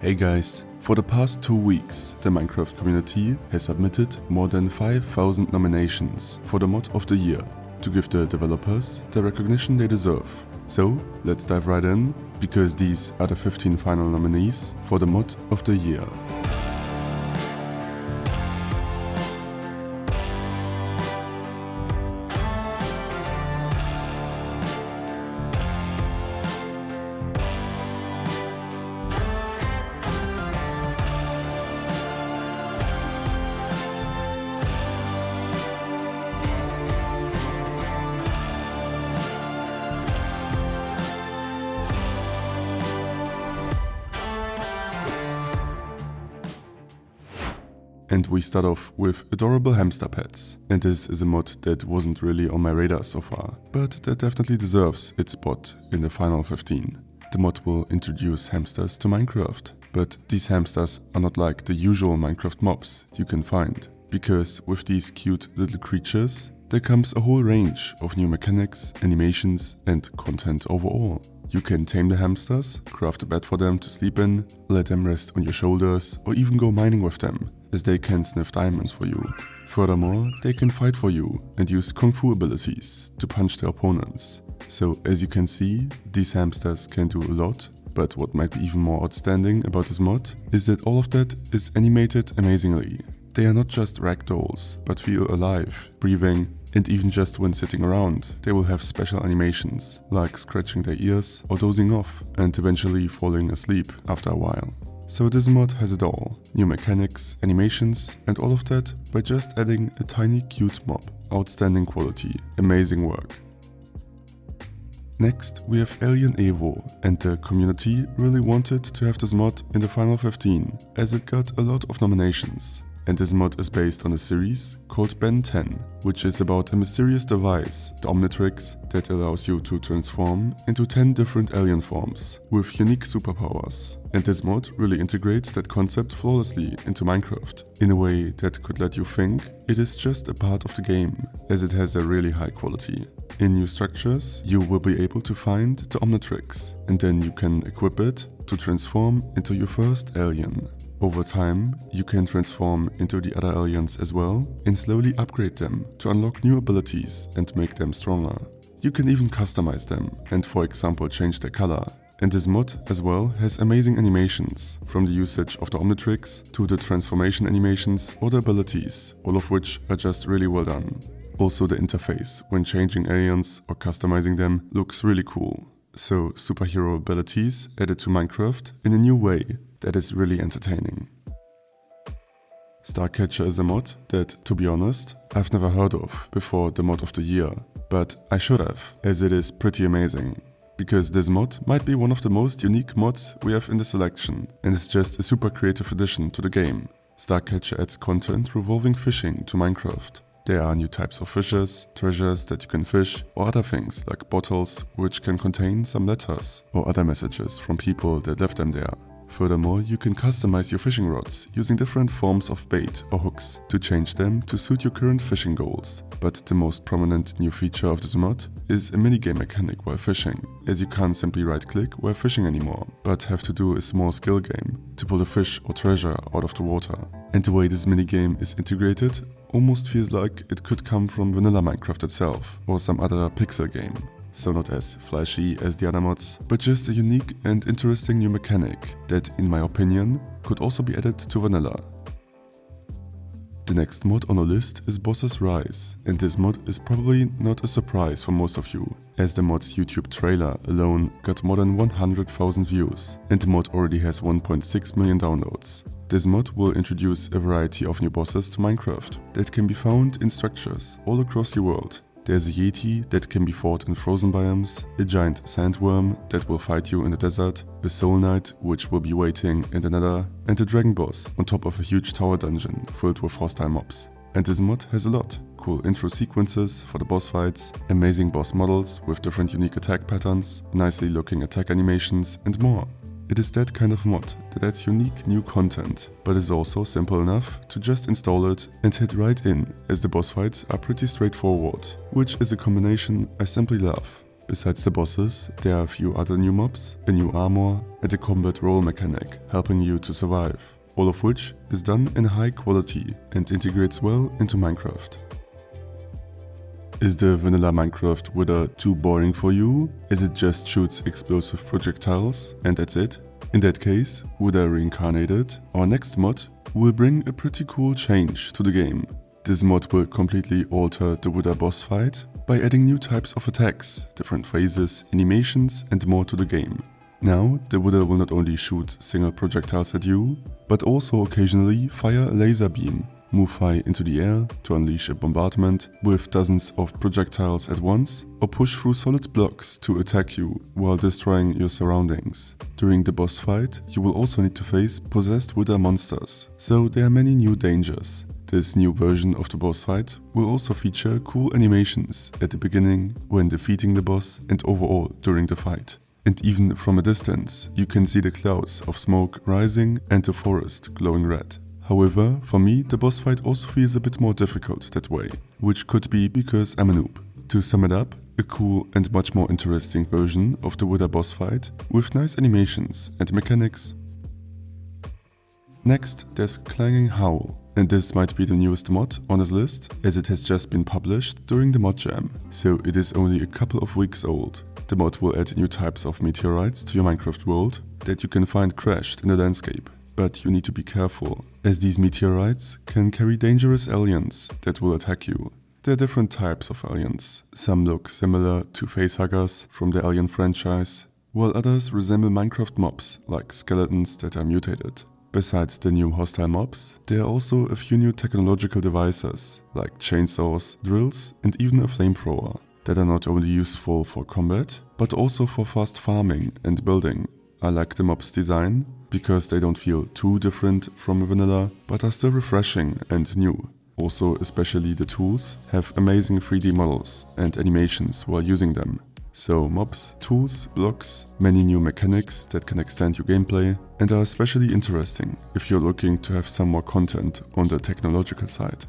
Hey guys, for the past 2 weeks, the Minecraft community has submitted more than 5,000 nominations for the Mod of the Year to give the developers the recognition they deserve. So let's dive right in, because these are the 15 final nominees for the Mod of the Year. And we start off with adorable hamster pets, and this is a mod that wasn't really on my radar so far, but that definitely deserves its spot in the final 15. The mod will introduce hamsters to Minecraft, but these hamsters are not like the usual Minecraft mobs you can find, because with these cute little creatures there comes a whole range of new mechanics, animations and content overall. You can tame the hamsters, craft a bed for them to sleep in, let them rest on your shoulders, or even go mining with them, as they can sniff diamonds for you. Furthermore, they can fight for you and use kung fu abilities to punch their opponents. So as you can see, these hamsters can do a lot, but what might be even more outstanding about this mod is that all of that is animated amazingly. They are not just ragdolls, but feel alive, breathing, and even just when sitting around, they will have special animations, like scratching their ears or dozing off, and eventually falling asleep after a while. So this mod has it all: new mechanics, animations, and all of that by just adding a tiny cute mob. Outstanding quality, amazing work. Next, we have Alien Evo, and the community really wanted to have this mod in the final 15, as it got a lot of nominations. And this mod is based on a series called Ben 10, which is about a mysterious device, the Omnitrix, that allows you to transform into 10 different alien forms with unique superpowers. And this mod really integrates that concept flawlessly into Minecraft, in a way that could let you think it is just a part of the game, as it has a really high quality. In new structures, you will be able to find the Omnitrix, and then you can equip it to transform into your first alien. Over time, you can transform into the other aliens as well and slowly upgrade them to unlock new abilities and make them stronger. You can even customize them and, for example, change their color. And this mod as well has amazing animations, from the usage of the Omnitrix to the transformation animations or the abilities, all of which are just really well done. Also, the interface when changing aliens or customizing them looks really cool. So superhero abilities added to Minecraft in a new way that is really entertaining. Starcatcher is a mod that, to be honest, I've never heard of before the Mod of the Year, but I should have, as it is pretty amazing. Because this mod might be one of the most unique mods we have in the selection, and is just a super creative addition to the game. Starcatcher adds content revolving fishing to Minecraft. There are new types of fishes, treasures that you can fish, or other things like bottles which can contain some letters or other messages from people that left them there. Furthermore, you can customize your fishing rods using different forms of bait or hooks to change them to suit your current fishing goals. But the most prominent new feature of this mod is a minigame mechanic while fishing, as you can't simply right-click while fishing anymore, but have to do a small skill game to pull a fish or treasure out of the water. And the way this minigame is integrated almost feels like it could come from vanilla Minecraft itself or some other pixel game. So not as flashy as the other mods, but just a unique and interesting new mechanic that, in my opinion, could also be added to vanilla. The next mod on our list is Bosses Rise, and this mod is probably not a surprise for most of you, as the mod's YouTube trailer alone got more than 100,000 views, and the mod already has 1.6 million downloads. This mod will introduce a variety of new bosses to Minecraft that can be found in structures all across the world. There's a Yeti that can be fought in frozen biomes, a giant sandworm that will fight you in the desert, a soul knight which will be waiting in the nether, and a dragon boss on top of a huge tower dungeon filled with hostile mobs. And this mod has a lot: cool intro sequences for the boss fights, amazing boss models with different unique attack patterns, nicely looking attack animations, and more. It is that kind of mod that adds unique new content, but is also simple enough to just install it and hit right in, as the boss fights are pretty straightforward, which is a combination I simply love. Besides the bosses, there are a few other new mobs, a new armor, and a combat roll mechanic helping you to survive, all of which is done in high quality and integrates well into Minecraft. Is the vanilla Minecraft Wither too boring for you? Is it just shoots explosive projectiles and that's it? In that case, Wither Reincarnated, our next mod, will bring a pretty cool change to the game. This mod will completely alter the Wither boss fight by adding new types of attacks, different phases, animations and more to the game. Now, the Wither will not only shoot single projectiles at you, but also occasionally fire a laser beam, move high into the air to unleash a bombardment with dozens of projectiles at once, or push through solid blocks to attack you while destroying your surroundings. During the boss fight, you will also need to face possessed Wither monsters, so there are many new dangers. This new version of the boss fight will also feature cool animations at the beginning, when defeating the boss, and overall during the fight. And even from a distance, you can see the clouds of smoke rising and the forest glowing red. However, for me, the boss fight also feels a bit more difficult that way, which could be because I'm a noob. To sum it up, a cool and much more interesting version of the Wither boss fight with nice animations and mechanics. Next, there's Clanging Howl, and this might be the newest mod on this list, as it has just been published during the mod jam, so it is only a couple of weeks old. The mod will add new types of meteorites to your Minecraft world that you can find crashed in the landscape. But you need to be careful, as these meteorites can carry dangerous aliens that will attack you. There are different types of aliens. Some look similar to facehuggers from the Alien franchise, while others resemble Minecraft mobs like skeletons that are mutated. Besides the new hostile mobs, there are also a few new technological devices like chainsaws, drills and even a flamethrower that are not only useful for combat, but also for fast farming and building. I like the mobs' design because they don't feel too different from vanilla, but are still refreshing and new. Also, especially the tools have amazing 3D models and animations while using them. So mobs, tools, blocks, many new mechanics that can extend your gameplay and are especially interesting if you're looking to have some more content on the technological side.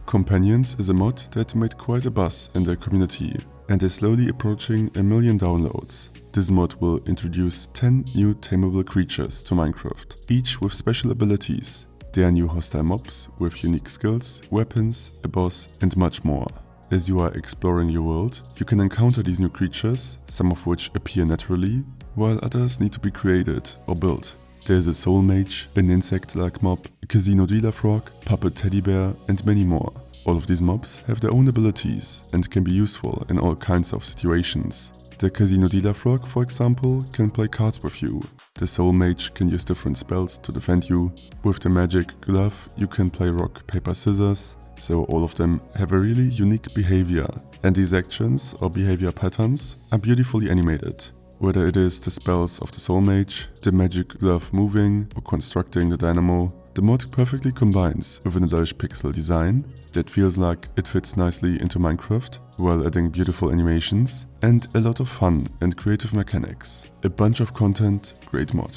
Companions is a mod that made quite a buzz in the community and is slowly approaching 1 million downloads. This mod will introduce 10 new tameable creatures to Minecraft, each with special abilities. There are new hostile mobs with unique skills, weapons, a boss and much more. As you are exploring your world, you can encounter these new creatures, some of which appear naturally, while others need to be created or built. There is a soul mage, an insect-like mob, a casino dealer frog, puppet teddy bear and many more. All of these mobs have their own abilities and can be useful in all kinds of situations. The casino dealer frog, for example, can play cards with you. The soul mage can use different spells to defend you. With the magic glove, you can play rock, paper, scissors. So all of them have a really unique behavior, and these actions or behavior patterns are beautifully animated. Whether it is the spells of the soul mage, the magic glove moving or constructing the dynamo, the mod perfectly combines a vanilla-ish pixel design that feels like it fits nicely into Minecraft, while adding beautiful animations and a lot of fun and creative mechanics. A bunch of content, great mod.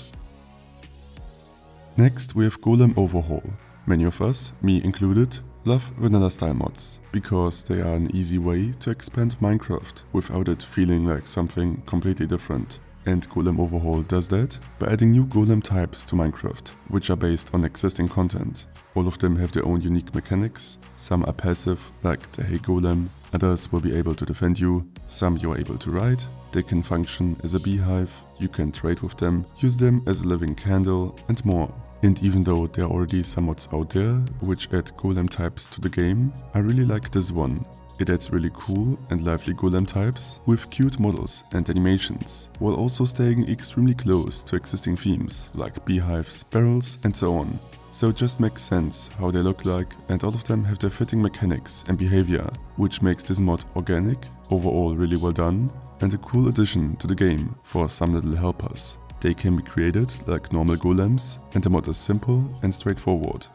Next we have Golem Overhaul. Many of us, me included, love vanilla style mods, because they are an easy way to expand Minecraft without it feeling like something completely different. And Golem Overhaul does that by adding new golem types to Minecraft, which are based on existing content. All of them have their own unique mechanics. Some are passive, like the Hey Golem, others will be able to defend you, some you are able to ride, they can function as a beehive, you can trade with them, use them as a living candle and more. And even though there are already some mods out there which add golem types to the game, I really like this one. It adds really cool and lively golem types with cute models and animations, while also staying extremely close to existing themes like beehives, barrels and so on. So it just makes sense how they look like, and all of them have their fitting mechanics and behavior, which makes this mod organic, overall really well done, and a cool addition to the game for some little helpers. They can be created like normal golems, and the mod is simple and straightforward.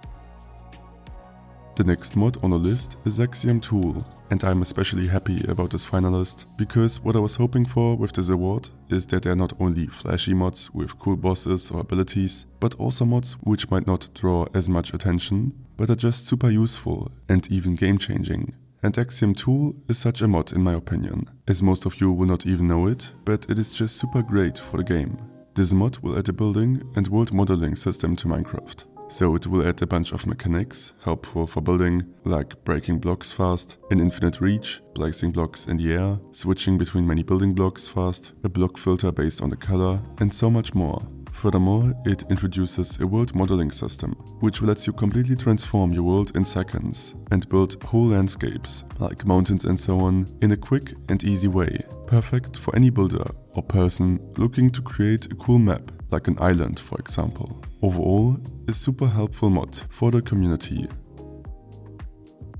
The next mod on the list is AxiomTool, and I'm especially happy about this finalist, because what I was hoping for with this award is that they're not only flashy mods with cool bosses or abilities, but also mods which might not draw as much attention, but are just super useful and even game-changing. And AxiomTool is such a mod in my opinion, as most of you will not even know it, but it is just super great for the game. This mod will add a building and world modeling system to Minecraft. So it will add a bunch of mechanics, helpful for building, like breaking blocks fast, an infinite reach, placing blocks in the air, switching between many building blocks fast, a block filter based on the color, and so much more. Furthermore, it introduces a world modeling system, which lets you completely transform your world in seconds and build whole landscapes, like mountains and so on, in a quick and easy way. Perfect for any builder or person looking to create a cool map, like an island for example. Overall, a super helpful mod for the community.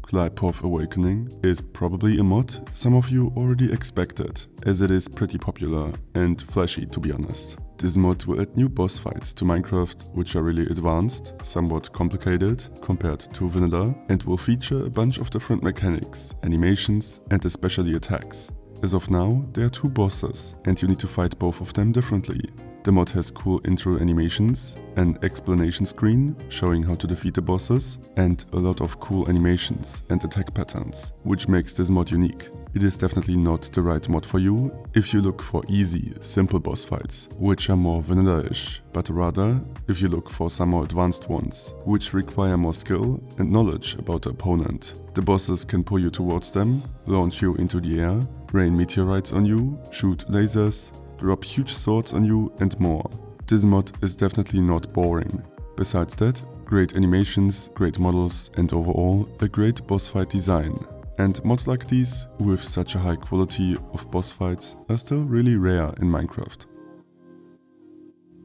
Qliphoth Awakening is probably a mod some of you already expected, as it is pretty popular and flashy to be honest. This mod will add new boss fights to Minecraft, which are really advanced, somewhat complicated compared to vanilla, and will feature a bunch of different mechanics, animations, and especially attacks. As of now, there are 2 bosses, and you need to fight both of them differently. The mod has cool intro animations, an explanation screen showing how to defeat the bosses, and a lot of cool animations and attack patterns, which makes this mod unique. It is definitely not the right mod for you if you look for easy, simple boss fights, which are more vanilla-ish, but rather if you look for some more advanced ones, which require more skill and knowledge about the opponent. The bosses can pull you towards them, launch you into the air, rain meteorites on you, shoot lasers, drop huge swords on you, and more. This mod is definitely not boring. Besides that, great animations, great models, and overall a great boss fight design. And mods like these, with such a high quality of boss fights, are still really rare in Minecraft.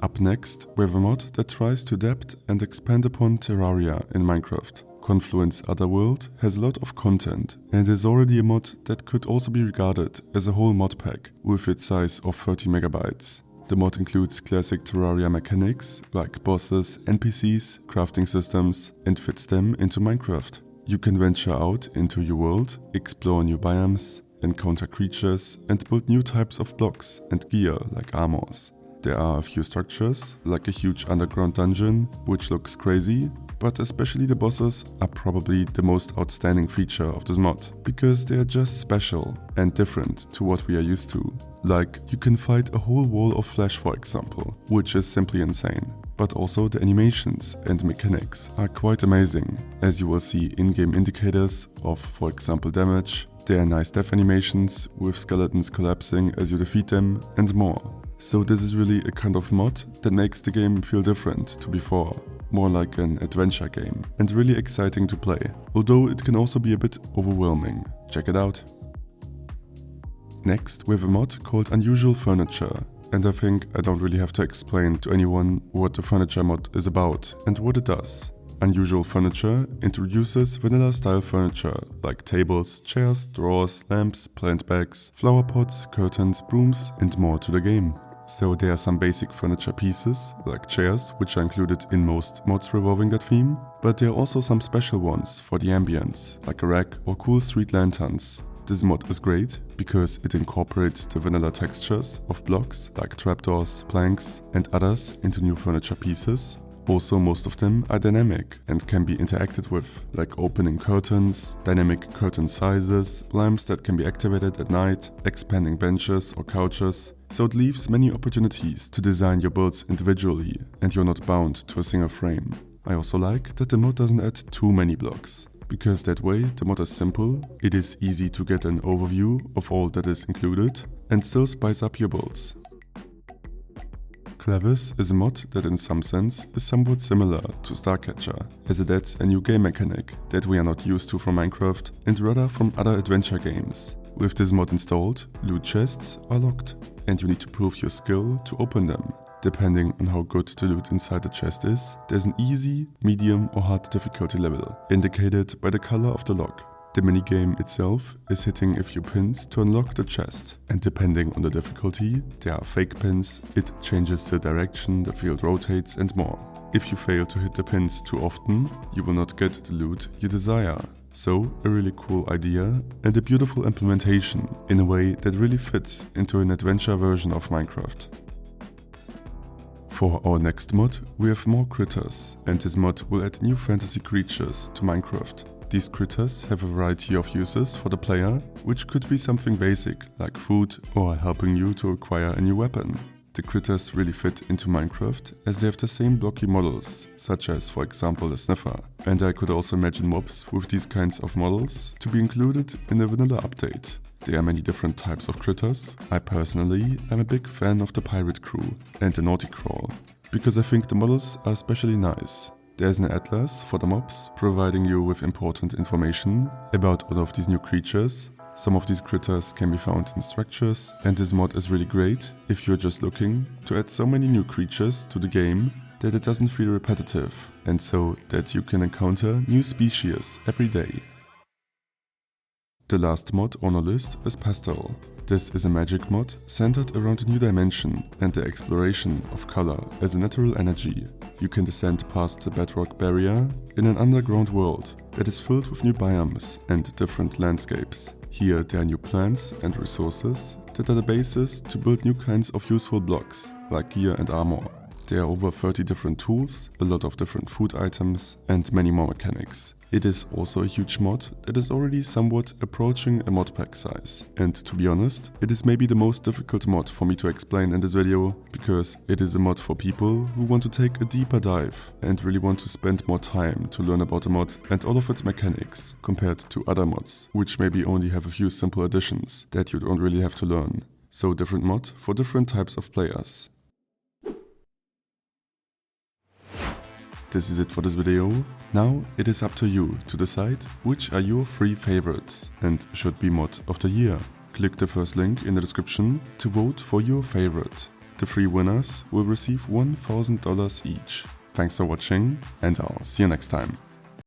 Up next, we have a mod that tries to adapt and expand upon Terraria in Minecraft. Confluence Otherworld has a lot of content and is already a mod that could also be regarded as a whole mod pack with its size of 30 megabytes. The mod includes classic Terraria mechanics like bosses, NPCs, crafting systems, and fits them into Minecraft. You can venture out into your world, explore new biomes, encounter creatures, and build new types of blocks and gear like armors. There are a few structures, like a huge underground dungeon, which looks crazy, but especially the bosses are probably the most outstanding feature of this mod, because they are just special and different to what we are used to. Like, you can fight a whole wall of flesh for example, which is simply insane. But also the animations and mechanics are quite amazing, as you will see in-game indicators of, for example, damage. There are nice death animations with skeletons collapsing as you defeat them, and more. So this is really a kind of mod that makes the game feel different to before, more like an adventure game, and really exciting to play, although it can also be a bit overwhelming. Check it out. Next, we have a mod called Unusual Furniture. And I think I don't really have to explain to anyone what the furniture mod is about and what it does. Unusual Furniture introduces vanilla style furniture like tables, chairs, drawers, lamps, plant bags, flower pots, curtains, brooms, and more to the game. So there are some basic furniture pieces like chairs, which are included in most mods revolving that theme, but there are also some special ones for the ambience, like a rack or cool street lanterns. This mod is great because it incorporates the vanilla textures of blocks like trapdoors, planks, and others into new furniture pieces. Also, most of them are dynamic and can be interacted with, like opening curtains, dynamic curtain sizes, lamps that can be activated at night, expanding benches or couches. So it leaves many opportunities to design your builds individually and you're not bound to a single frame. I also like that the mod doesn't add too many blocks, because that way the mod is simple, it is easy to get an overview of all that is included, and still spice up your builds. Clavis is a mod that in some sense is somewhat similar to Starcatcher, as it adds a new game mechanic that we are not used to from Minecraft and rather from other adventure games. With this mod installed, loot chests are locked, and you need to prove your skill to open them. Depending on how good the loot inside the chest is, there's an easy, medium or hard difficulty level, indicated by the color of the lock. The minigame itself is hitting a few pins to unlock the chest, and depending on the difficulty, there are fake pins, it changes the direction the field rotates and more. If you fail to hit the pins too often, you will not get the loot you desire. So, a really cool idea and a beautiful implementation in a way that really fits into an adventure version of Minecraft. For our next mod, we have more critters, and this mod will add new fantasy creatures to Minecraft. These critters have a variety of uses for the player, which could be something basic like food or helping you to acquire a new weapon. The critters really fit into Minecraft as they have the same blocky models, such as for example the sniffer, and I could also imagine mobs with these kinds of models to be included in a vanilla update. There are many different types of critters. I personally am a big fan of the pirate crew and the naughty crawl, because I think the models are especially nice. There's an atlas for the mobs, providing you with important information about all of these new creatures. Some of these critters can be found in structures, and this mod is really great if you're just looking to add so many new creatures to the game that it doesn't feel repetitive, and so that you can encounter new species every day. The last mod on our list is Pastel. This is a magic mod centered around a new dimension and the exploration of color as a natural energy. You can descend past the bedrock barrier in an underground world that is filled with new biomes and different landscapes. Here there are new plants and resources that are the basis to build new kinds of useful blocks, like gear and armor. There are over 30 different tools, a lot of different food items, and many more mechanics. It is also a huge mod that is already somewhat approaching a mod pack size. And to be honest, it is maybe the most difficult mod for me to explain in this video, because it is a mod for people who want to take a deeper dive and really want to spend more time to learn about the mod and all of its mechanics, compared to other mods, which maybe only have a few simple additions that you don't really have to learn. So different mod for different types of players. This is it for this video. Now it is up to you to decide which are your 3 favorites and should be mod of the year. Click the first link in the description to vote for your favorite. The 3 winners will receive $1,000 each. Thanks for watching, and I'll see you next time.